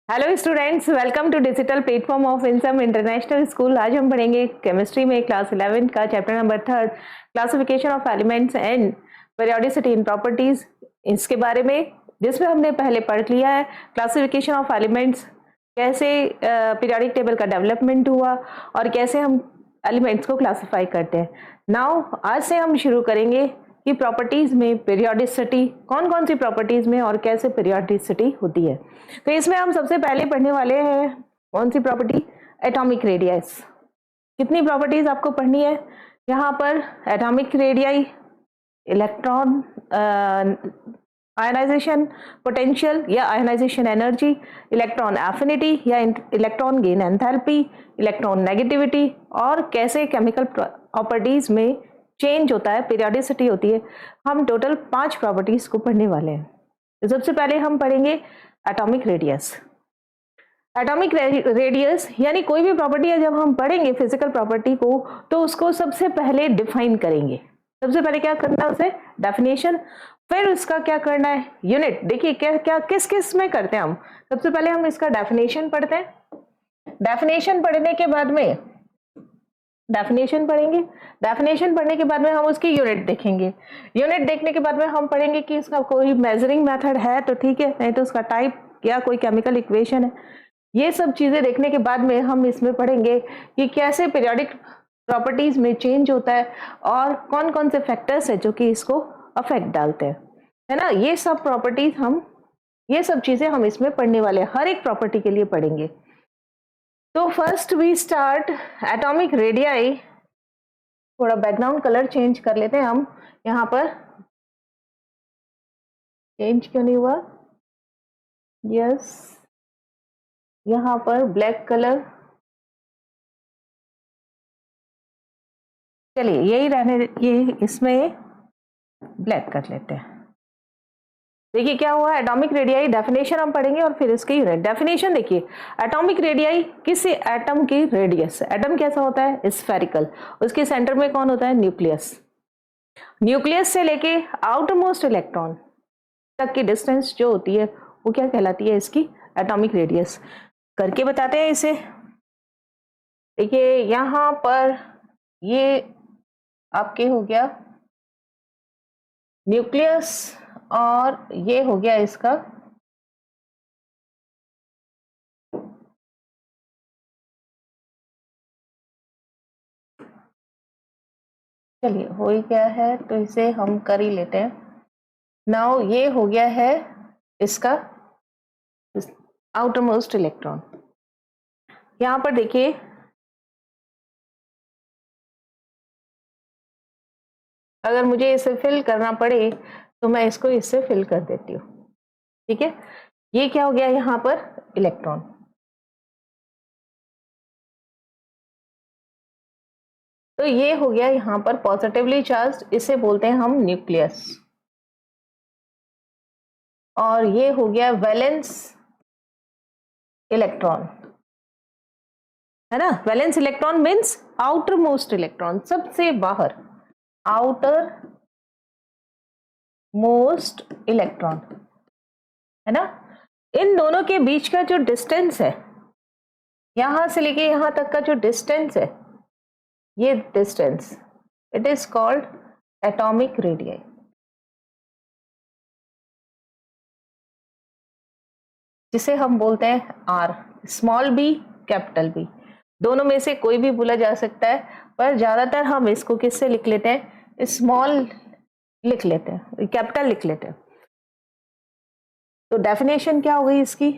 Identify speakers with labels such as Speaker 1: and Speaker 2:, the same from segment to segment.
Speaker 1: Hello students, welcome to digital platform of इनसम international school. आज हम पढ़ेंगे केमिस्ट्री में क्लास 11 का chapter number 3 classification of elements and periodicity in properties, इसके बारे में, जिसमें हमने पहले पढ़ लिया है क्लासिफिकेशन ऑफ एलिमेंट्स, कैसे पीरियोडिक टेबल का डेवलपमेंट हुआ और कैसे हम एलिमेंट्स को क्लासिफाई करते हैं। नाउ आज से हम शुरू करेंगे कि प्रॉपर्टीज में पीरियोडिसिटी, कौन कौन सी प्रॉपर्टीज में और कैसे पीरियोडिसिटी होती है। तो इसमें हम सबसे पहले पढ़ने वाले हैं कौन सी प्रॉपर्टी, एटॉमिक रेडियस। कितनी प्रॉपर्टीज आपको पढ़नी है यहाँ पर? Atomic radii, electron ionization potential या आयनाइजेशन एनर्जी, इलेक्ट्रॉन एफिनिटी या electron gain enthalpy, electron negativity और कैसे केमिकल प्रॉपर्टीज में चेंज होता है, पीरियोडिसिटी होती है। हम टोटल 5 प्रॉपर्टीज को पढ़ने वाले हैं। तो सबसे पहले हम पढ़ेंगे एटॉमिक रेडियस। एटॉमिक रेडियस यानी कोई भी प्रॉपर्टी है, जब हम पढ़ेंगे फिजिकल प्रॉपर्टी को तो उसको सबसे पहले डिफाइन करेंगे। सबसे पहले क्या करना है, उसे डेफिनेशन, फिर उसका क्या करना है, यूनिट। देखिए क्या क्या किस किस में करते हैं हम। सबसे पहले हम इसका डेफिनेशन पढ़ते हैं। डेफिनेशन पढ़ने के बाद में डेफिनेशन पढ़ेंगे। डेफिनेशन पढ़ने के बाद में हम उसकी यूनिट देखेंगे। यूनिट देखने के बाद में हम पढ़ेंगे कि इसका कोई मेजरिंग मेथड है तो ठीक है, नहीं तो उसका टाइप या कोई केमिकल इक्वेशन है। ये सब चीजें देखने के बाद में हम इसमें पढ़ेंगे कि कैसे पीरियोडिक प्रॉपर्टीज में चेंज होता है और कौन कौन से फैक्टर्स है जो कि इसको अफेक्ट डालते हैं, है ना। ये सब प्रॉपर्टीज ये सब चीजें हम इसमें पढ़ने वाले हैं, हर एक प्रॉपर्टी के लिए पढ़ेंगे। तो first we start atomic radii. थोड़ा बैकग्राउंड कलर चेंज कर लेते हैं हम। यहाँ पर चेंज क्यों नहीं हुआ? यस, यहाँ पर ब्लैक कलर, चलिए यही रहने, ये इसमें ब्लैक कर लेते हैं। देखिए क्या हुआ, एटॉमिक रेडियाई डेफिनेशन हम पढ़ेंगे और फिर इसकी यूनिट। डेफिनेशन देखिए, एटॉमिक रेडियाई किसी एटम की रेडियस। एटम कैसा होता है? स्फेरिकल। उसके सेंटर में कौन होता है? न्यूक्लियस। न्यूक्लियस से लेके आउटर मोस्ट इलेक्ट्रॉन तक की डिस्टेंस जो होती है वो क्या कहलाती है? इसकी एटॉमिक रेडियस। करके बताते हैं इसे। देखिए यहाँ पर ये आपके हो गया न्यूक्लियस और ये हो गया इसका चलिए हो ही गया है तो इसे हम कर ही लेते हैं। नाउ ये हो गया है इसका आउटर मोस्ट इलेक्ट्रॉन। यहां पर देखिए अगर मुझे इसे फिल करना पड़े तो मैं इसको इससे फिल कर देती हूँ, ठीक है। ये क्या हो गया यहाँ पर? इलेक्ट्रॉन। तो ये हो गया यहाँ पर पॉजिटिवली चार्ज, इसे बोलते हैं हम न्यूक्लियस। और ये हो गया वैलेंस इलेक्ट्रॉन, है ना। Valence electron means outer most electron, सबसे बाहर, आउटर मोस्ट इलेक्ट्रॉन, है ना। इन दोनों के बीच का जो डिस्टेंस है, यहां से लेके यहां तक का जो डिस्टेंस है, ये distance, it is called atomic radii. जिसे हम बोलते हैं R, small B, capital B, दोनों में से कोई भी बोला जा सकता है, पर ज्यादातर हम इसको किससे लिख लेते हैं? स्मॉल लिख लेते हैं, कैपिटल लिख लेते हैं। तो डेफिनेशन क्या हो गई इसकी?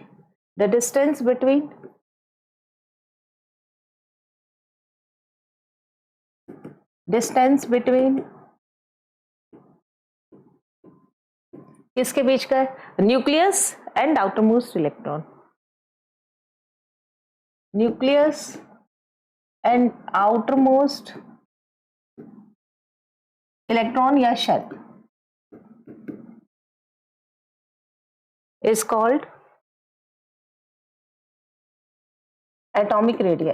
Speaker 1: द डिस्टेंस बिटवीन किसके बीच का है? Nucleus and outer most electron. Nucleus and outer most electron या shell is called atomic radii,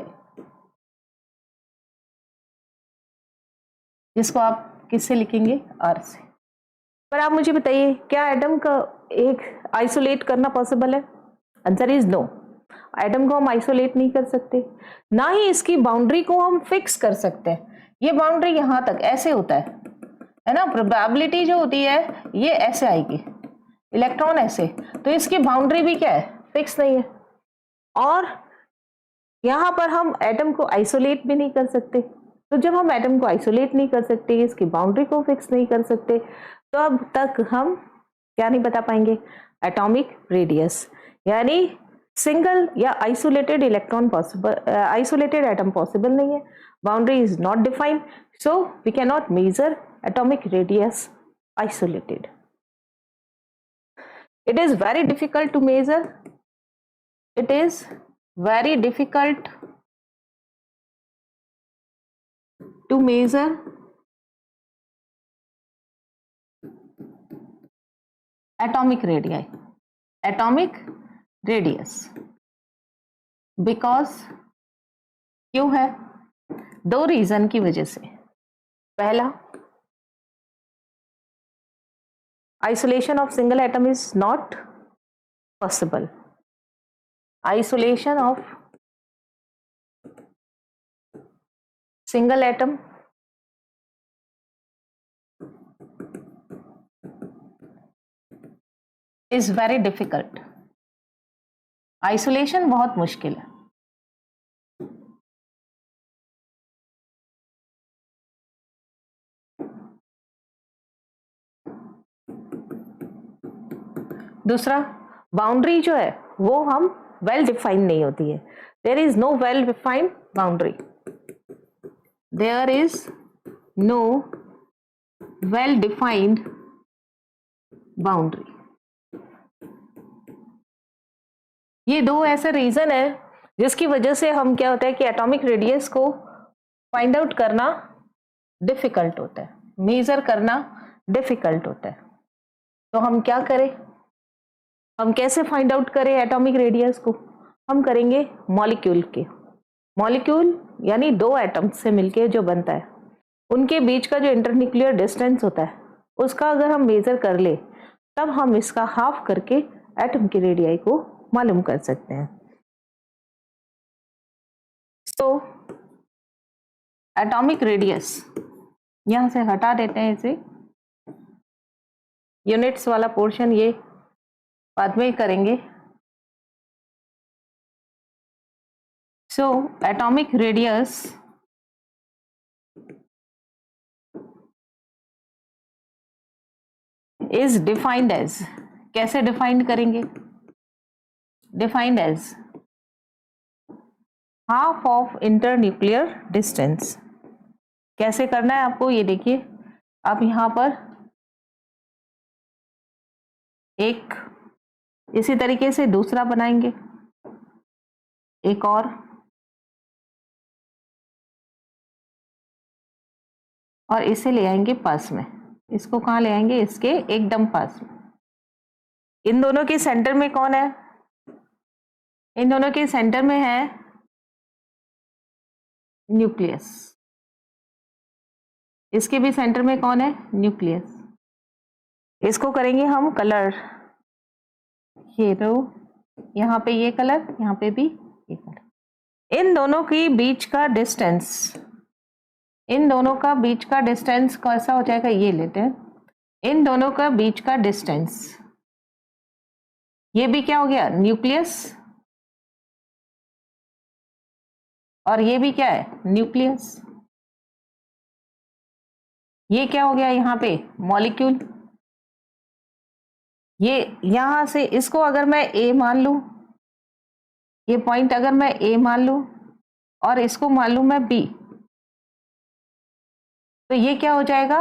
Speaker 1: जिसको आप किससे लिखेंगे? आर से। पर आप मुझे बताइए, क्या एटम का एक आइसोलेट करना पॉसिबल है? Answer is no. एटम को हम आइसोलेट नहीं कर सकते, ना ही इसकी बाउंड्री को हम फिक्स कर सकते हैं। ये बाउंड्री यहाँ तक ऐसे होता है ना, प्रोबेबिलिटी जो होती है ये ऐसे आएगी, इलेक्ट्रॉन ऐसे, तो इसकी बाउंड्री भी क्या है, फिक्स नहीं है। और यहाँ पर हम एटम को आइसोलेट भी नहीं कर सकते, तो जब हम एटम को आइसोलेट नहीं कर सकते, इसकी बाउंड्री को फिक्स नहीं कर सकते, तो अब तक हम क्या नहीं बता पाएंगे, एटॉमिक रेडियस, यानी सिंगल या isolated electron possible, isolated atom possible नहीं है, boundary is not defined, so we can not measure atomic radius isolated. It is very difficult to measure. It is very difficult to measure atomic radii, atomic radius, because क्यों है, दो reason की वजह से. पहला, isolation of single atom is not possible. Isolation of single atom is very difficult. Isolation बहुत मुश्किल है. दूसरा, बाउंड्री जो है वो हम वेल डिफाइंड नहीं होती है. There is no well defined boundary, there is no well defined boundary. ये दो ऐसे रीजन है जिसकी वजह से हम क्या होता है कि एटॉमिक रेडियस को फाइंड आउट करना डिफिकल्ट होता है, मेजर करना डिफिकल्ट होता है. तो हम क्या करें, हम कैसे फाइंड आउट करें एटॉमिक रेडियस को, हम करेंगे मॉलिक्यूल के, मॉलिक्यूल यानी दो एटम से मिलके जो बनता है उनके बीच का जो इंटरन्यूक्लियर डिस्टेंस होता है उसका अगर हम मेजर कर ले तब हम इसका हाफ करके एटम की रेडियाई को मालूम कर सकते हैं. तो एटॉमिक रेडियस यहां से हटा देते हैं, इसे यूनिट्स वाला पोर्शन ये बाद में करेंगे. So atomic radius is defined as, कैसे डिफाइंड करेंगे, defined as half of internuclear distance. कैसे करना है आपको ये देखिए, आप यहां पर एक इसी तरीके से दूसरा बनाएंगे, एक और इसे ले आएंगे पास में. इसको कहाँ ले आएंगे, इसके एकदम पास में. इन दोनों के सेंटर में कौन है, इन दोनों के सेंटर में है न्यूक्लियस. इसके भी सेंटर में कौन है, न्यूक्लियस. इसको करेंगे हम कलर, ये तो यहाँ पे ये कलर, यहाँ पे भी ये कलर. इन दोनों के बीच का डिस्टेंस, इन दोनों का बीच का डिस्टेंस कैसा हो जाएगा, ये लेते हैं. इन दोनों का बीच का डिस्टेंस, ये भी क्या हो गया, न्यूक्लियस, और ये भी क्या है, न्यूक्लियस. ये क्या हो गया यहाँ पे, मॉलिक्यूल. ये यहां से इसको अगर मैं ए मान लूं, ये पॉइंट अगर मैं ए मान लूं और इसको मान लूं मैं बी, तो ये क्या हो जाएगा,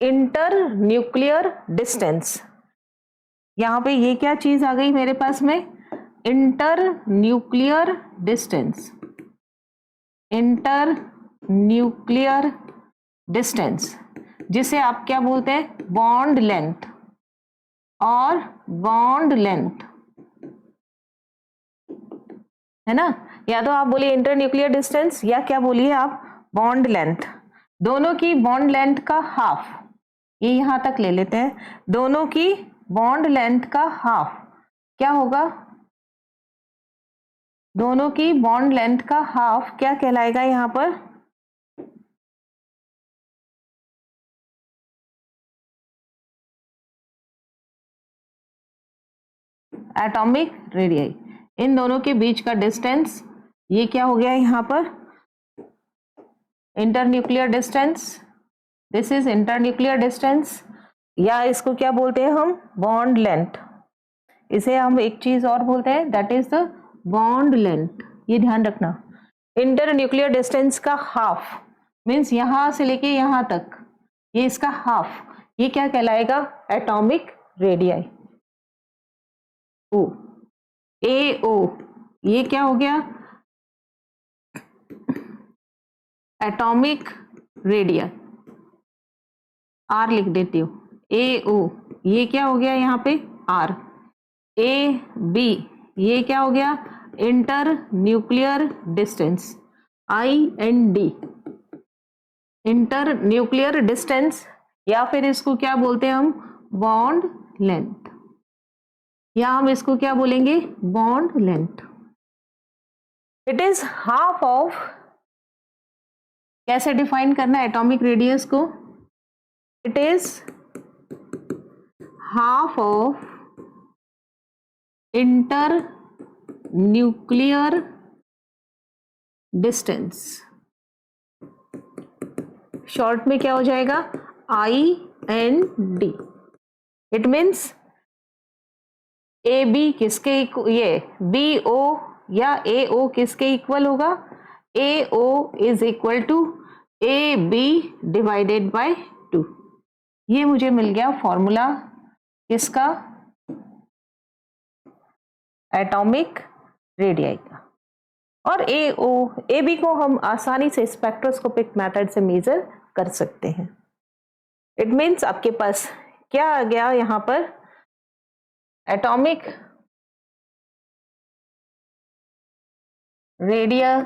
Speaker 1: इंटर न्यूक्लियर डिस्टेंस. यहां पे ये क्या चीज आ गई मेरे पास में, inter nuclear distance, inter nuclear distance, जिसे आप क्या बोलते हैं, बॉन्ड लेंथ और बॉन्ड लेंथ, है ना. या तो आप बोलिए इंटर न्यूक्लियर डिस्टेंस या क्या बोलिए आप, बॉन्ड लेंथ. दोनों की बॉन्ड लेंथ का हाफ, ये यहां तक ले लेते हैं, दोनों की बॉन्ड लेंथ का हाफ क्या होगा, दोनों की बॉन्ड लेंथ का हाफ क्या कहलाएगा यहाँ पर? Atomic radii. इन दोनों के बीच का डिस्टेंस ये क्या हो गया यहाँ पर? Internuclear distance. This is internuclear distance, या इसको क्या बोलते हैं हम? Bond length. इसे हम एक चीज और बोलते हैं, that is the bond length. ये ध्यान रखना, इंटरन्यूक्लियर डिस्टेंस का हाफ मीन्स यहां से लेके यहां तक, ये इसका हाफ, ये क्या कहलाएगा? Atomic radii. ओ ए ओ, ये क्या हो गया? Atomic radius. आर लिख देती हूँ, ए ओ, ये क्या हो गया यहाँ पे? आर। ए बी, ये क्या हो गया? Inter nuclear distance, I N D, inter nuclear distance, या फिर इसको क्या बोलते हैं हम? बॉन्ड लेंथ, या हम इसको क्या बोलेंगे? Bond length. It is half of, कैसे डिफाइन करना है एटॉमिक रेडियस को? It is half of inter nuclear distance. Short में क्या हो जाएगा? I N D. It means A B किसके ये बी ओ या ए ओ किसके इक्वल होगा? A O is equal to A B divided by 2। ये मुझे मिल गया फॉर्मूला किसका? एटॉमिक रेडियाई का। और ए ओ ए बी को हम आसानी से स्पेक्ट्रोस्कोपिक मेथड से मेजर कर सकते हैं। इट मीन्स आपके पास क्या आ गया यहाँ पर? Atomic radius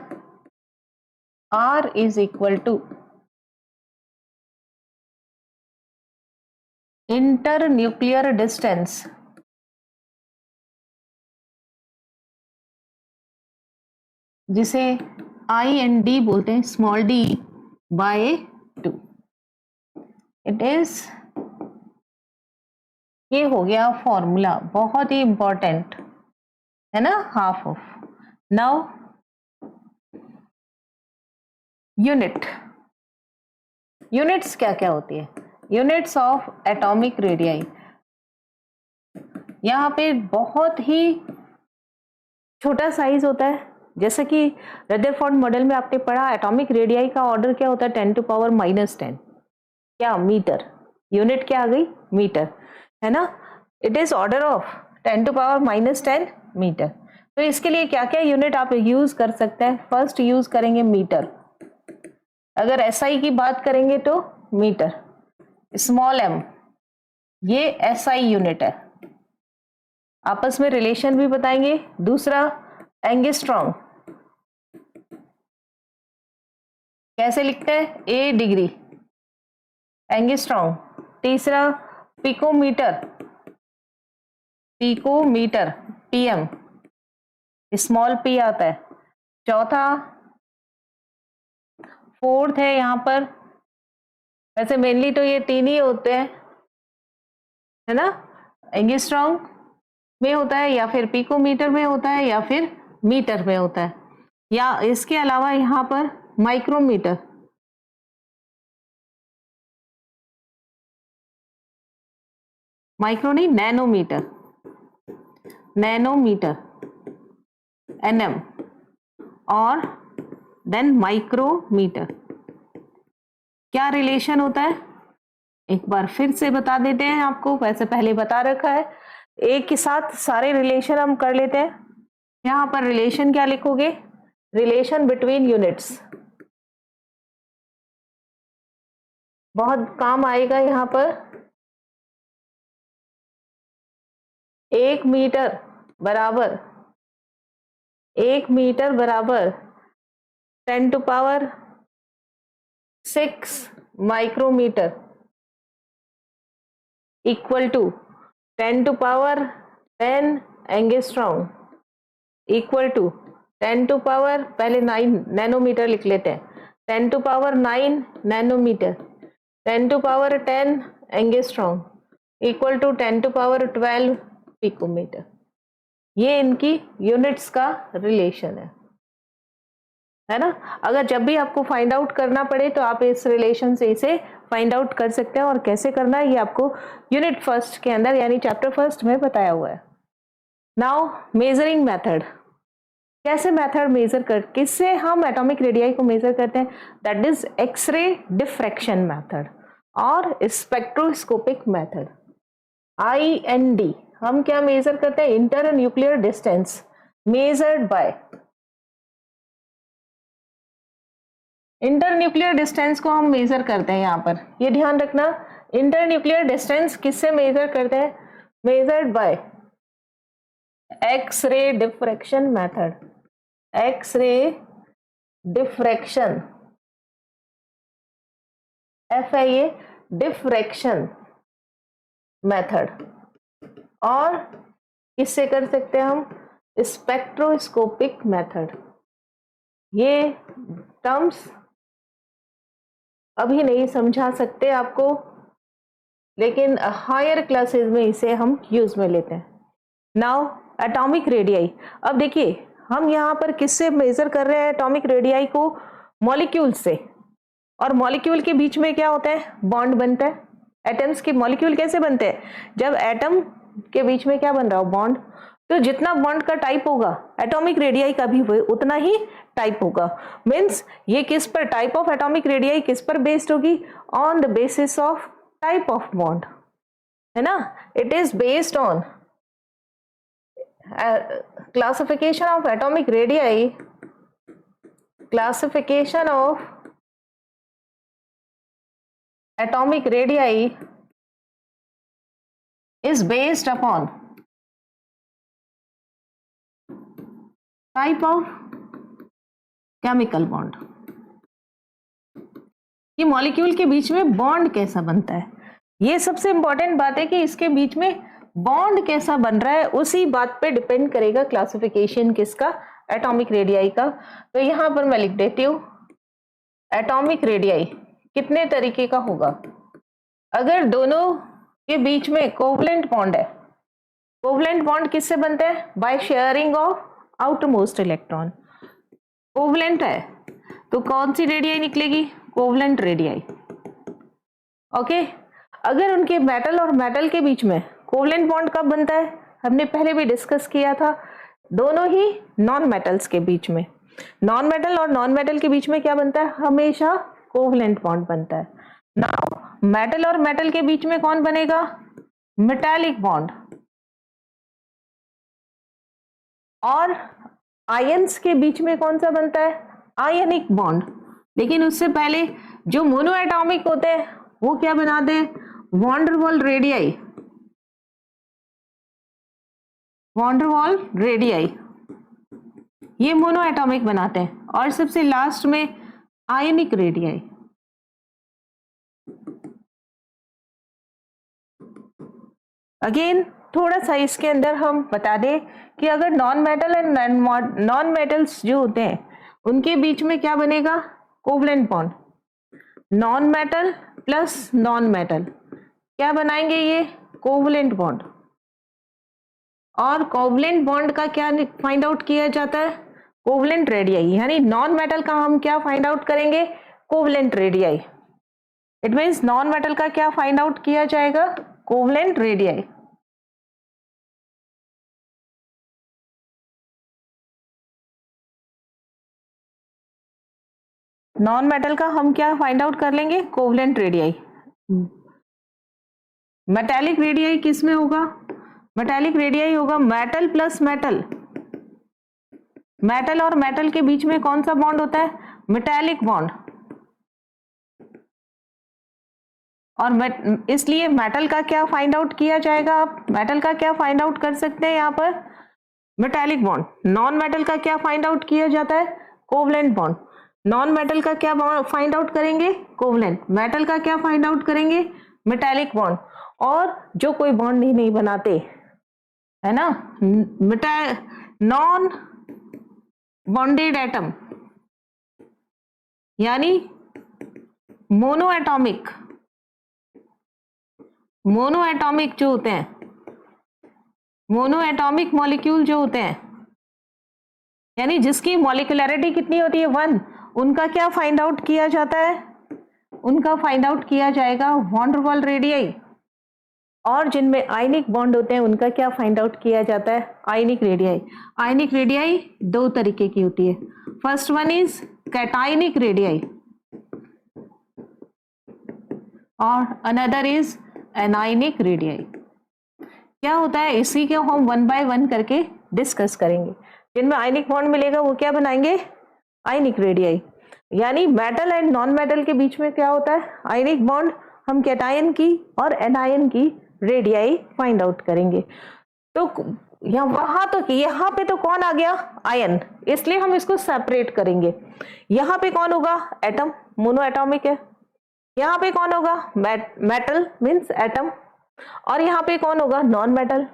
Speaker 1: R is equal to internuclear distance जिसे आई एंड डी बोलते हैं, small D by 2। It is, ये हो गया फॉर्मूला, बहुत ही इंपॉर्टेंट है ना, half of. Now unit, units क्या क्या होती है? Units of atomic radii. यहाँ पे बहुत ही छोटा साइज होता है, जैसे कि रदरफोर्ड मॉडल में आपने पढ़ा, एटॉमिक रेडियाई का ऑर्डर क्या होता है? 10⁻⁻10, क्या? मीटर। यूनिट क्या आ गई? मीटर, है ना। It is order of 10⁻⁻10 metre. तो इसके लिए क्या क्या यूनिट आप यूज कर सकते हैं? फर्स्ट यूज करेंगे मीटर। अगर एसआई की बात करेंगे तो मीटर, स्मॉल एम, ये एसआई यूनिट है। आपस में रिलेशन भी बताएंगे। दूसरा एंगस्ट्रॉम, कैसे लिखते हैं? A degree angstrom. तीसरा picometre, picometre PM, small P आता है। चौथा, फोर्थ है यहाँ पर, वैसे मेनली तो ये तीन ही होते हैं, है ना। एंगस्ट्रॉम में होता है, या फिर पिकोमीटर में होता है, या फिर मीटर में होता है, या इसके अलावा यहाँ पर माइक्रोमीटर, माइक्रो नहीं, नैनोमीटर, नैनोमीटर एनएम, और देन माइक्रोमीटर। क्या रिलेशन होता है? एक बार फिर से बता देते हैं आपको, वैसे पहले बता रखा है, एक के साथ सारे रिलेशन हम कर लेते हैं। यहाँ पर रिलेशन क्या लिखोगे? रिलेशन बिटवीन यूनिट्स, बहुत काम आएगा यहाँ पर। 1 मीटर बराबर, 1 मीटर बराबर 10⁻6 micrometre equal to 10⁻10 angstrom equal to 10 to power पहले 9 नैनोमीटर लिख लेते हैं, 10 to power 9 nanometre, 10 to power 10 angstrom equal to 10 to power 12 picometre. ये इनकी यूनिट्स का रिलेशन है ना। अगर जब भी आपको फाइंड आउट करना पड़े तो आप इस रिलेशन से इसे फाइंड आउट कर सकते हैं, और कैसे करना है ये आपको यूनिट फर्स्ट के अंदर यानी चैप्टर फर्स्ट में बताया हुआ है। नाउ मेजरिंग मेथड, कैसे मेथड मेजर कर, किससे हम एटॉमिक रेडियाई को मेजर करते हैं, that is X-ray diffraction method और स्पेक्ट्रोस्कोपिक मेथड। IND हम क्या मेजर करते हैं, inter nuclear distance measured by, inter nuclear distance को हम मेजर करते हैं यहां पर, ये ध्यान रखना। इंटर न्यूक्लियर डिस्टेंस किससे मेजर करते हैं, measured by X-ray diffraction method, X-ray diffraction, FIA diffraction method, और किससे कर सकते हैं हम, स्पेक्ट्रोस्कोपिक मेथड। ये टर्म्स अभी नहीं समझा सकते आपको, लेकिन हायर क्लासेस में इसे हम यूज में लेते हैं। नाउ एटॉमिक रेडियाई, अब देखिए हम यहाँ पर किससे मेजर कर रहे हैं एटॉमिक रेडियाई को, मॉलिक्यूल से, और मॉलिक्यूल के बीच में क्या होता है, बॉन्ड बनता है। एटम्स के मॉलिक्यूल कैसे बनते हैं, जब एटम के बीच में क्या बन रहा हो, बॉन्ड, तो जितना बॉन्ड का टाइप होगा एटॉमिक रेडियाई का भी उतना ही टाइप होगा। मीन्स ये किस पर, टाइप ऑफ एटॉमिक रेडियाई किस पर बेस्ड होगी, on the basis of type of bond, है ना। It is based on classification of atomic radii, classification of atomic radii is based upon type of chemical bond, कि molecule के बीच में bond कैसा बनता है। ये सबसे इंपॉर्टेंट बात है कि इसके बीच में बॉन्ड कैसा बन रहा है, उसी बात पे डिपेंड करेगा क्लासिफिकेशन किसका, एटॉमिक रेडियाई का। तो यहां पर मैं लिख देती हूं, एटॉमिक रेडियाई कितने तरीके का होगा, अगर दोनों के बीच में कोवलेंट बॉन्ड है, कोवलेंट बॉन्ड किससे बनते हैं, by sharing of outer most electron. Covalent है तो कौन सी रेडियाई निकलेगी, कोवलेंट रेडियाई। ओके, अगर उनके मेटल और मेटल के बीच में कोवलेंट बॉन्ड कब बनता है, हमने पहले भी डिस्कस किया था, दोनों ही नॉन मेटल्स के बीच में, नॉन मेटल और नॉन मेटल के बीच में क्या बनता है, हमेशा कोवलेंट बॉन्ड बनता है। नाउ मेटल और मेटल के बीच में कौन बनेगा, मेटालिक बॉन्ड, और आयंस के बीच में कौन सा बनता है, आयनिक बॉन्ड। लेकिन उससे पहले जो मोनोएटॉमिक होते हैं वो क्या बनाते हैं, van der Waals radii, van der Waals radii, ये मोनोएटॉमिक बनाते हैं। और सबसे लास्ट में आयनिक रेडियाई। अगेन थोड़ा सा इसके अंदर हम बता दें कि अगर non metal and non metals जो होते हैं उनके बीच में क्या बनेगा, covalent bond, non metal plus non metal क्या बनाएंगे, ये कोवलेंट बॉन्ड। और कोवलेंट बॉन्ड का क्या फाइंड आउट किया जाता है, कोवलेंट रेडियाई, यानी नॉन मेटल का हम क्या फाइंड आउट करेंगे, covalent radii. It means non metal का क्या फाइंड आउट किया जाएगा, कोवलेंट रेडियाई। नॉन मेटल का हम क्या फाइंड आउट कर लेंगे, कोवलेंट रेडियाई। मेटालिक रेडियाई किस में होगा, मेटालिक रेडियाई होगा मेटल प्लस मेटल, मेटल और मेटल के बीच में कौन सा बॉन्ड होता है, मेटालिक बॉन्ड। और इसलिए मेटल का क्या फाइंड आउट किया जाएगा, आप मेटल का क्या फाइंड आउट कर सकते हैं यहाँ पर, मेटालिक बॉन्ड। नॉन मेटल का क्या फाइंड आउट किया जाता है, कोवलेंट बॉन्ड। नॉन मेटल का क्या फाइंड आउट करेंगे, कोवलेंट। मेटल का क्या फाइंड आउट करेंगे, मेटालिक बॉन्ड। और जो कोई बॉन्ड ही नहीं बनाते है ना, नॉन बॉन्डेड एटम यानी मोनो एटॉमिक जो होते हैं, मोनो एटॉमिक मॉलिक्यूल जो होते हैं, यानी जिसकी मॉलिक्यूलरिटी कितनी होती है 1, उनका क्या फाइंड आउट किया जाता है, उनका फाइंड आउट किया जाएगा वॉन डेर वाल्स रेडियस। और जिनमें आयनिक बॉन्ड होते हैं उनका क्या फाइंड आउट किया जाता है, आयनिक रेडियस। आयनिक रेडियस दो तरीके की होती है, first one is cationic radius और अनदर इज एनायनिक रेडियस। क्या होता है, इसी को हम 1 बाय 1 करके डिस्कस करेंगे। जिनमें आयनिक बॉन्ड मिलेगा वो क्या बनाएंगे, आयनिक रेडियस। यानी मेटल एंड नॉन मेटल के बीच में क्या होता है, आयनिक बॉन्ड। हम कैटायन की और एनायन की रेडियस फाइंड आउट करेंगे। तो यहाँ पे तो कौन आ गया, आयन, इसलिए हम इसको सेपरेट करेंगे। यहाँ पे कौन होगा, एटम, मोनो एटॉमिक है। यहाँ पे कौन होगा, मेटल मीन्स एटम। और यहाँ पे कौन होगा, नॉन मेटल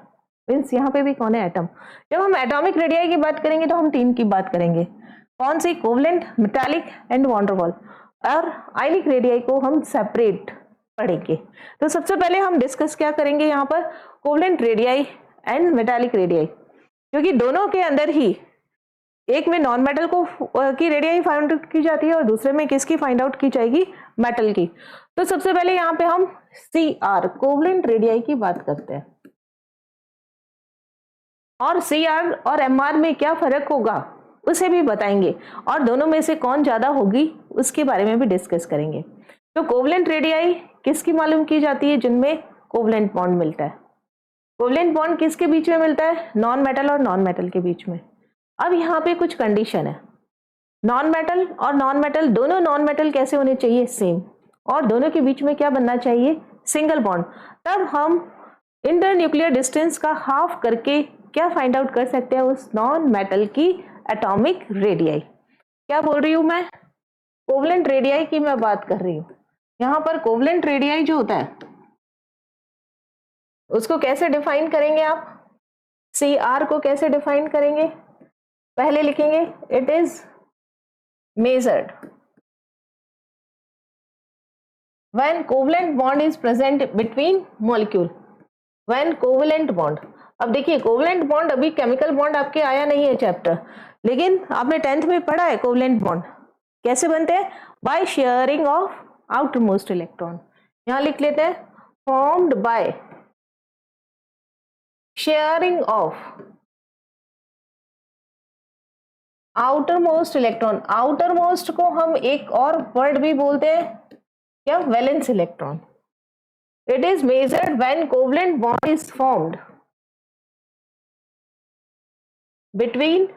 Speaker 1: मीन्स यहाँ पे भी कौन है, एटम। जब हम एटॉमिक रेडियस की बात करेंगे तो हम 3 की बात करेंगे, कौन सी, covalent, metallic and van der Waals. और आयनिक रेडियस को हम सेपरेट पढ़ेंगे। तो सबसे पहले हम डिस्कस क्या करेंगे यहाँ पर, covalent radius and metallic radius, क्योंकि दोनों के अंदर ही एक में नॉन मेटल को की रेडियस फाइंड आउट की जाती है और दूसरे में किसकी फाइंड आउट की जाएगी, मेटल की। तो सबसे पहले यहाँ पे हम CR कोवलेंट रेडियस की बात करते हैं, और CR और MR में क्या फर्क होगा उसे भी बताएंगे, और दोनों में से कौन ज्यादा होगी उसके बारे में भी डिस्कस करेंगे। तो कोवलेंट रेडियस किसकी मालूम की जाती है, जिनमें कोवलेंट बॉन्ड मिलता है। कोवलेंट बॉन्ड किसके बीच में मिलता है, नॉन मेटल और नॉन मेटल के बीच में। अब यहाँ पे कुछ कंडीशन है, नॉन मेटल और नॉन मेटल, दोनों नॉन मेटल कैसे होने चाहिए, सेम, और दोनों के बीच में क्या बनना चाहिए, सिंगल बॉन्ड। तब हम इंटर न्यूक्लियर डिस्टेंस का हाफ करके क्या फाइंड आउट कर सकते हैं, उस नॉन मेटल की एटॉमिक रेडियस। क्या बोल रही हूं मैं, कोवलेंट रेडियस की मैं बात कर रही हूं। यहां पर कोवलेंट रेडियस जो होता है उसको कैसे डिफाइन करेंगे आप, CR को कैसे डिफाइन करेंगे, पहले लिखेंगे it is measured when covalent bond is present between molecule, when covalent bond. अब देखिए कोवलेंट बॉन्ड, अभी केमिकल बॉन्ड आपके आया नहीं है चैप्टर, लेकिन आपने 10th में पढ़ा है कोवलेंट बॉन्ड कैसे बनते हैं, by sharing of outer most electron. यहां लिख लेते हैं formed by sharing of outer most electron. Outer most को हम एक और वर्ड भी बोलते हैं क्या, valence electron. It is measured when covalent bond is formed between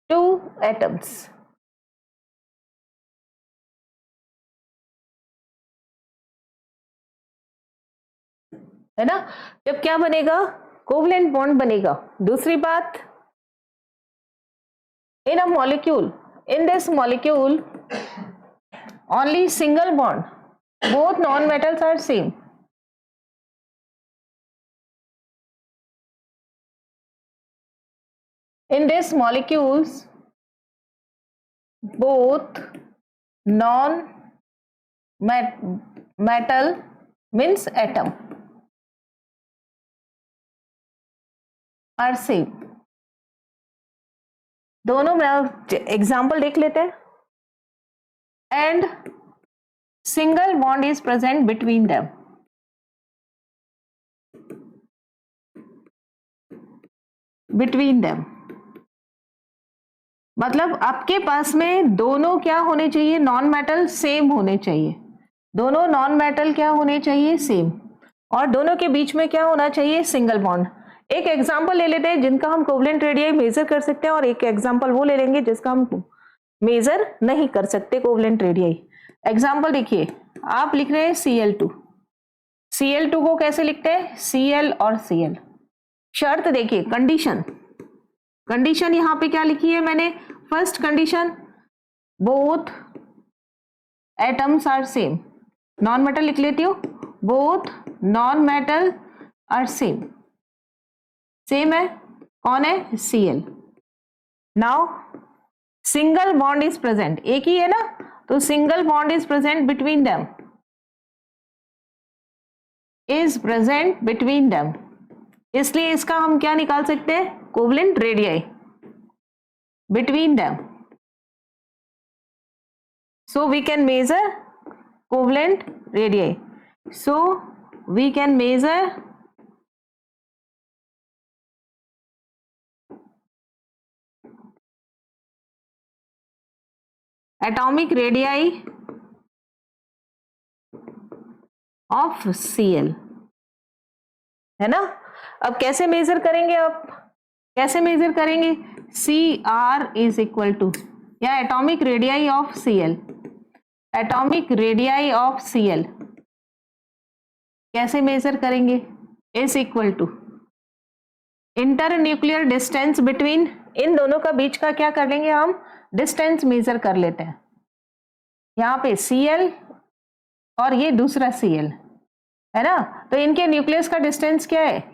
Speaker 1: two atoms. है ना, जब क्या बनेगा, कोवलेंट बॉन्ड बनेगा। दूसरी बात, in a molecule, in this molecule only single bond, both non-metals are same. In this molecules, both non-metal means atom are same. दोनों में एग्जाम्पल देख लेते हैं। And single bond is present between them. Between them मतलब आपके पास में दोनों क्या होने चाहिए, नॉन मेटल सेम होने चाहिए, दोनों नॉन मेटल क्या होने चाहिए, सेम, और दोनों के बीच में क्या होना चाहिए, सिंगल बॉन्ड। एक एग्जांपल ले लेते हैं जिनका हम कोवलेंट रेडियस मेजर कर सकते हैं, और एक एग्जांपल वो ले लेंगे जिसका हम मेजर नहीं कर सकते कोवलेंट रेडियस। एग्जांपल देखिए, आप लिख रहे हैं Cl2, Cl2 को कैसे लिखते हैं, Cl और Cl। शर्त देखिए, कंडीशन यहां पे क्या लिखी है मैंने, first condition both atoms are same, non metal लिख लेती हूँ, both non metal are same. Same है, कौन है, Cl। Now single bond is present, एक ही है ना, तो single bond is present between them, is present between them, इसलिए इसका हम क्या निकाल सकते हैं, covalent radii between them. So we can measure covalent radii. So we can measure atomic radii of Cl, है ना। अब कैसे मेजर करेंगे, आप कैसे मेजर करेंगे, Cr इज इक्वल टू, या atomic radii of Cl, atomic radii of Cl कैसे मेजर करेंगे, is equal to inter nuclear distance between, इन दोनों का बीच का क्या कर लेंगे हम, डिस्टेंस मेजर कर लेते हैं। यहाँ पे Cl और ये दूसरा Cl है ना, तो इनके न्यूक्लियस का डिस्टेंस क्या है,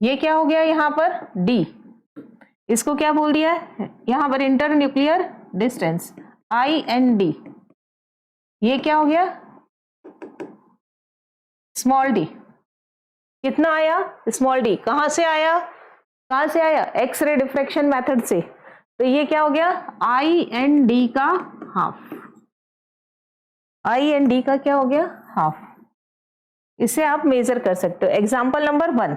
Speaker 1: ये क्या हो गया यहाँ पर D, इसको क्या बोल दिया है यहाँ पर, इंटर न्यूक्लियर डिस्टेंस IND, ये क्या हो गया स्मॉल d, कितना आया स्मॉल d, कहां से आया, एक्सरे डिफ्रेक्शन मेथड से, तो ये क्या हो गया IND का हाफ, IND का क्या हो गया हाफ, इसे आप मेजर कर सकते हो। एग्जाम्पल नंबर 1,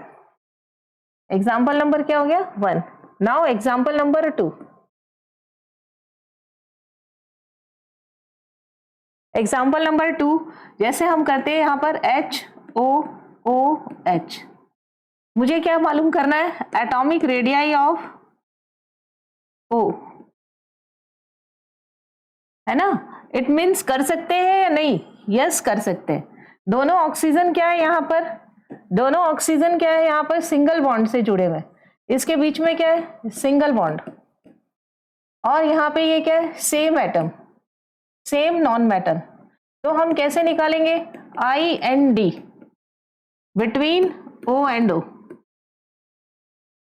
Speaker 1: एग्जाम्पल नंबर क्या हो गया 1। Now example number 2, example number 2 जैसे हम करते हैं यहाँ पर HOOH, मुझे क्या मालूम करना है, एटॉमिक रेडियाई ऑफ O, है ना। इट मीन्स कर सकते हैं या नहीं, यस कर सकते हैं। दोनों ऑक्सीजन क्या है यहाँ पर, दोनों ऑक्सीजन क्या है यहाँ पर, सिंगल बॉन्ड से जुड़े हुए, इसके बीच में क्या है सिंगल बॉन्ड, और यहाँ पे ये क्या है same atom, same non metal, तो हम कैसे निकालेंगे IND between O and O,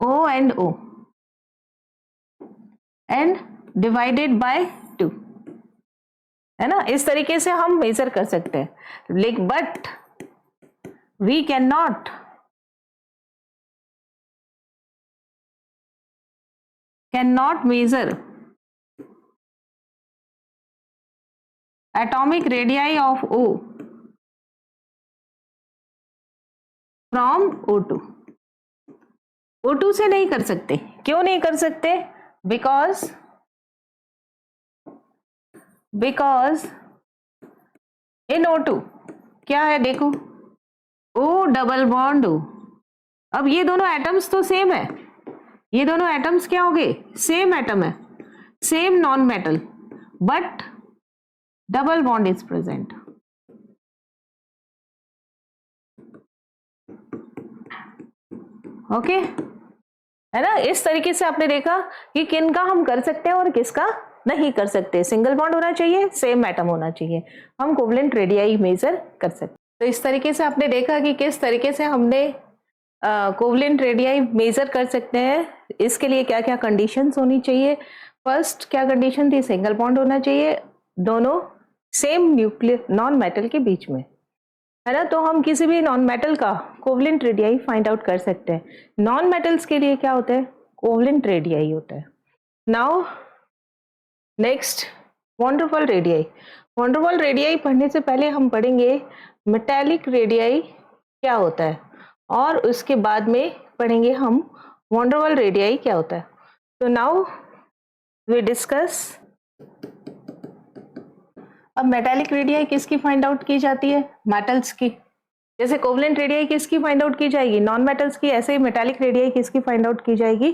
Speaker 1: O and O and divided by 2, है ना। इस तरीके से हम मेजर कर सकते हैं, लेकिन but we can not measure atomic radii of O from O2, O2 से नहीं कर सकते, क्यों नहीं कर सकते, बिकॉज इन O2 क्या है देखो, O डबल बॉन्ड O, अब ये दोनों एटम्स तो सेम है, ये दोनों एटम्स क्या हो गए सेम एटम है, same non metal, but double bond is present, okay है ना। इस तरीके से आपने देखा कि किनका हम कर सकते हैं और किसका नहीं कर सकते, सिंगल बॉन्ड होना चाहिए, सेम एटम होना चाहिए, हम कोवलेंट रेडियाई मेजर कर सकते हैं। तो इस तरीके से आपने देखा कि किस तरीके से हमने कोवलेंट रेडियाई मेजर कर सकते हैं, इसके लिए क्या क्या कंडीशंस होनी चाहिए। फर्स्ट क्या कंडीशन थी, सिंगल बॉन्ड होना चाहिए दोनों सेम न्यूक्लियर नॉन मेटल के बीच में, है ना। तो हम किसी भी नॉन मेटल का कोवलेंट रेडियाई फाइंड आउट कर सकते हैं। नॉन मेटल्स के लिए क्या होता है, कोवलेंट रेडियाई होता है। Now next van der Waals radii, van der Waals radii पढ़ने से पहले हम पढ़ेंगे मेटालिक रेडियाई क्या होता है, और उसके बाद में पढ़ेंगे हम वॉन डेर वाल रेडियाई क्या होता है। तो नाउ वी डिस्कस, अब मेटालिक रेडियाई किसकी फाइंड आउट की जाती है, मेटल्स की, जैसे कोवलेंट रेडियाई किसकी फाइंड आउट की जाएगी, नॉन मेटल्स की, ऐसे ही मेटालिक रेडियाई किसकी फाइंड आउट की जाएगी,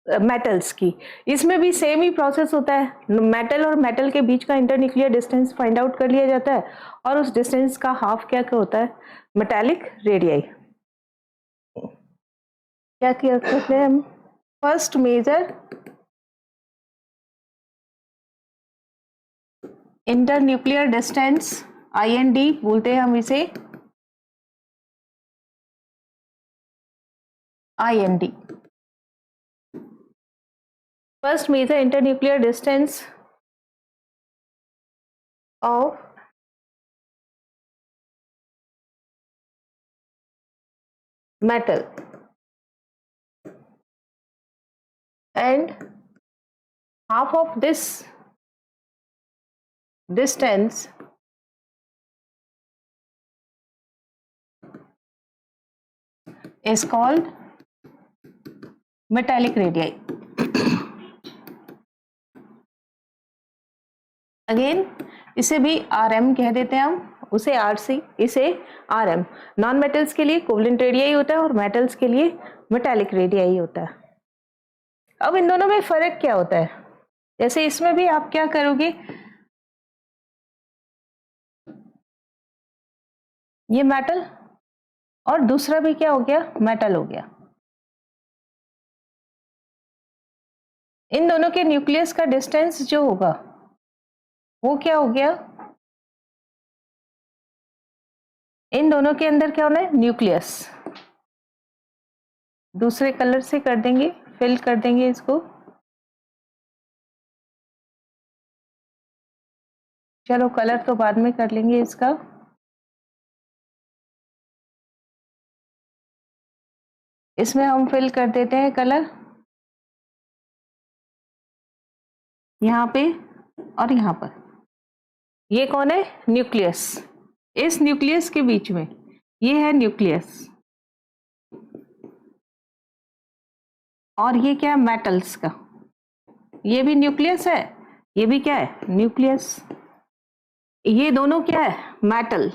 Speaker 1: मेटल्स की। इसमें भी सेम ही प्रोसेस होता है, मेटल और मेटल के बीच का इंटरन्यूक्लियर डिस्टेंस फाइंड आउट कर लिया जाता है, और उस डिस्टेंस का हाफ क्या होता है, मेटालिक रेडियाई। क्या किया करते हैं हम, first measure internuclear distance IND बोलते हैं हम इसे, IND. First measure internuclear distance of metal and half of this distance is called metallic radii. Again इसे भी RM कह देते हैं हम, उसे RC, इसे RM. नॉन मेटल्स के लिए कोवलेंट रेडियाई होता है और मेटल्स के लिए मेटालिक रेडियाई होता है. अब इन दोनों में फर्क क्या होता है? जैसे इसमें भी आप क्या करोगे, ये मेटल और दूसरा भी क्या हो गया, मेटल हो गया. इन दोनों के न्यूक्लियस का डिस्टेंस जो होगा वो क्या हो गया, इन दोनों के अंदर क्या होना है, न्यूक्लियस. दूसरे कलर से कर देंगे, फिल कर देंगे इसको. चलो कलर तो बाद में कर लेंगे इसका. इसमें हम फिल कर देते हैं कलर यहाँ पे और यहाँ पर. ये कौन है, न्यूक्लियस. इस न्यूक्लियस के बीच में ये है न्यूक्लियस और ये क्या है, मेटल्स का. ये भी न्यूक्लियस है, ये भी क्या है, न्यूक्लियस. ये दोनों क्या है, मेटल.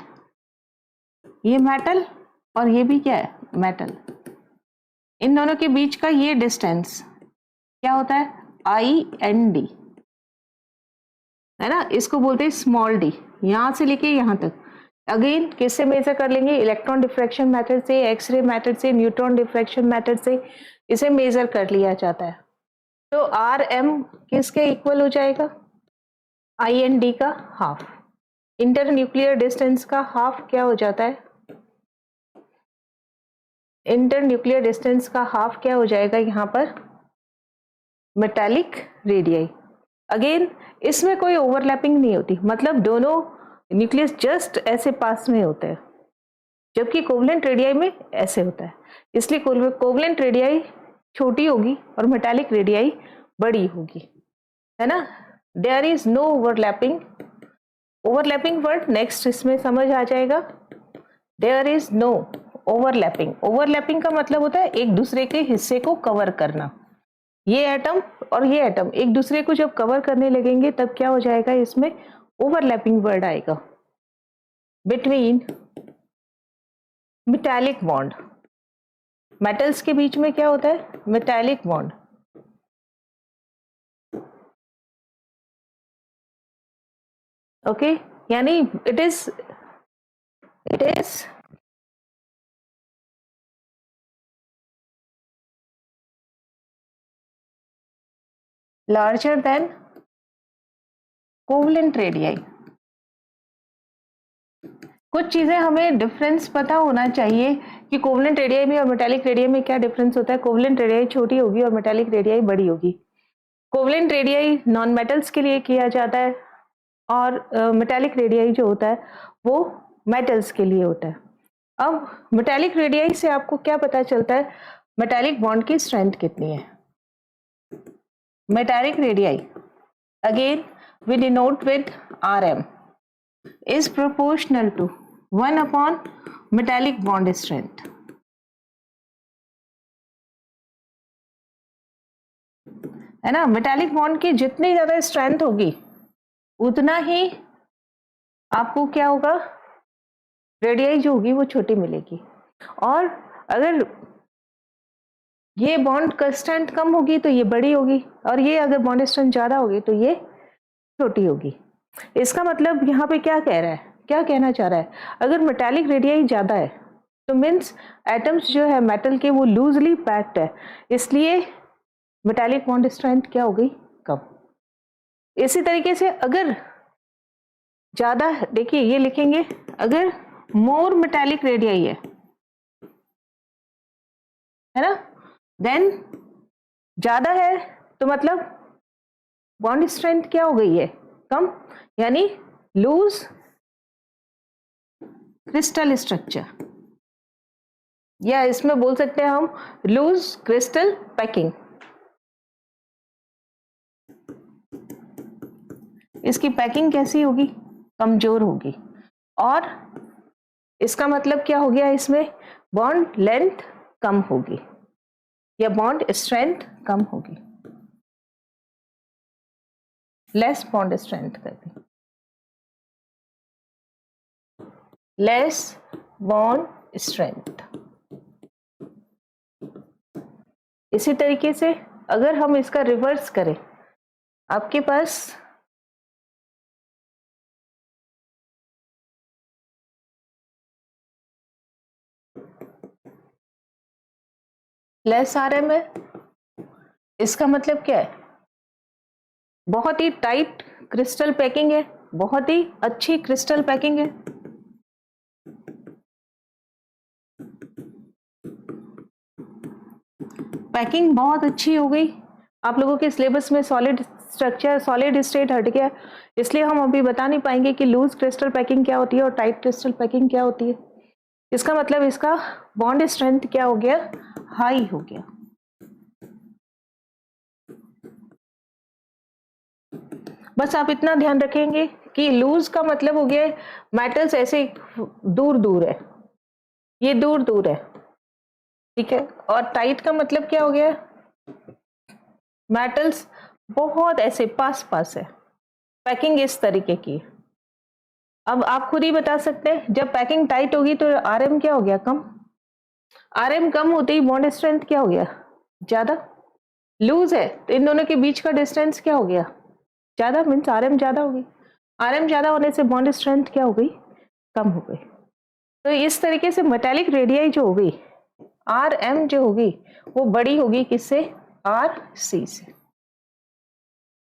Speaker 1: ये मेटल और ये भी क्या है, मेटल. इन दोनों के बीच का ये डिस्टेंस क्या होता है, IND, है ना. इसको बोलते हैं स्मॉल d. यहां से लेके यहां तक. अगेन किससे मेजर कर लेंगे, इलेक्ट्रॉन डिफ्रैक्शन मेथड से, एक्सरे मेथड से, न्यूट्रॉन डिफ्रैक्शन मेथड से इसे मेजर कर लिया जाता है. तो RM किसके इक्वल हो जाएगा, IND का हाफ. इंटर न्यूक्लियर डिस्टेंस का हाफ क्या हो जाता है, इंटर न्यूक्लियर डिस्टेंस का हाफ क्या हो जाएगा यहाँ पर, मेटालिक रेडियाई. अगेन इसमें कोई ओवरलैपिंग नहीं होती, मतलब दोनों न्यूक्लियस जस्ट ऐसे पास में होते हैं, जबकि कोवलेंट रेडियाई में ऐसे होता है. इसलिए कोवलेंट रेडियाई छोटी होगी और मेटालिक रेडियाई बड़ी होगी, है ना. There is no overlapping. Overlapping word next इसमें समझ आ जाएगा. There is no overlapping. Overlapping का मतलब होता है एक दूसरे के हिस्से को कवर करना. ये एटम और ये एटम एक दूसरे को जब कवर करने लगेंगे तब क्या हो जाएगा, इसमें ओवरलैपिंग वर्ड आएगा. बिटवीन मेटालिक बॉन्ड, मेटल्स के बीच में क्या होता है, मेटालिक बॉन्ड. ओके, यानी it is larger than covalent radii. कुछ चीजें हमें डिफरेंस पता होना चाहिए कि कोवलेंट रेडियाई में और मेटालिक रेडियाई में क्या डिफरेंस होता है. कोवलेंट रेडियाई छोटी होगी और मेटालिक रेडियाई बड़ी होगी. कोवलेंट रेडियाई नॉन मेटल्स के लिए किया जाता है और मेटालिक रेडियाई जो होता है वो मेटल्स के लिए होता है. अब मेटालिक रेडियाई से आपको क्या पता चलता है, मेटालिक बॉन्ड की स्ट्रेंथ कितनी है. Metallic radii again we denote with RM is proportional to 1 upon metallic bond strength. है ना. मेटालिक बॉन्ड की जितनी ज्यादा स्ट्रेंथ होगी उतना ही आपको क्या होगा, रेडियाई जो होगी वो छोटी मिलेगी. और अगर ये बॉन्ड का स्ट्रेंथ कम होगी तो ये बड़ी होगी, और ये अगर बॉन्ड स्ट्रेंथ ज्यादा होगी तो ये छोटी होगी. इसका मतलब यहाँ पे क्या कह रहा है, क्या कहना चाह रहा है, अगर मेटालिक रेडियाई ज्यादा है तो मीन्स एटम्स जो है मेटल के वो लूजली पैक्ड है, इसलिए मेटालिक बॉन्ड स्ट्रेंथ क्या हो गई, कम. इसी तरीके से अगर ज्यादा, देखिए ये लिखेंगे, अगर मोर मेटालिक रेडियाई है ना, देन ज़्यादा है तो मतलब बॉन्ड स्ट्रेंथ क्या हो गई है, कम, यानी लूज क्रिस्टल स्ट्रक्चर, या इसमें बोल सकते हैं हम लूज क्रिस्टल पैकिंग। इसकी पैकिंग कैसी होगी, कमजोर होगी, और इसका मतलब क्या हो गया, इसमें बॉन्ड लेंथ कम होगी या बॉन्ड स्ट्रेंथ कम होगी, लेस बॉन्ड स्ट्रेंथ करती, लेस बॉन्ड स्ट्रेंथ। इसी तरीके से अगर हम इसका रिवर्स करें, आपके पास लेस आरएम है, इसका मतलब क्या है, बहुत ही टाइट क्रिस्टल पैकिंग है, बहुत ही अच्छी क्रिस्टल पैकिंग है। पैकिंग बहुत अच्छी हो गई, आप लोगों के सिलेबस में सॉलिड स्ट्रक्चर, सॉलिड स्टेट हट गया, इसलिए हम अभी बता नहीं पाएंगे कि लूज क्रिस्टल पैकिंग क्या होती है और टाइट क्रिस्टल पैकिंग क्या होती है। इसका मतलब इसका बॉन्ड स्ट्रेंथ क्या हो गया, हाई हो गया। बस आप इतना ध्यान रखेंगे कि लूज का मतलब हो गया मेटल्स ऐसे दूर दूर है, ये दूर दूर है, ठीक है, और टाइट का मतलब क्या हो गया, मेटल्स बहुत ऐसे पास पास है, पैकिंग इस तरीके की। अब आप खुद ही बता सकते हैं, जब पैकिंग टाइट होगी तो आरएम क्या हो गया, कम, आरएम कम होते ही बॉन्ड स्ट्रेंथ क्या हो गया, ज्यादा। लूज है तो इन दोनों के बीच का डिस्टेंस क्या हो गया, ज्यादा, मीन्स आरएम ज्यादा हो गई, आरएम ज्यादा होने से बॉन्ड स्ट्रेंथ क्या हो गई, कम हो गई। तो इस तरीके से मेटालिक रेडियाई जो होगी, आर एम जो होगी वो बड़ी होगी किससे, आर सी से।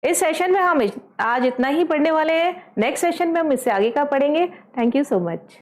Speaker 1: इस सेशन में हम आज इतना ही पढ़ने वाले हैं, नेक्स्ट सेशन में हम इससे आगे का पढ़ेंगे। Thank you so much.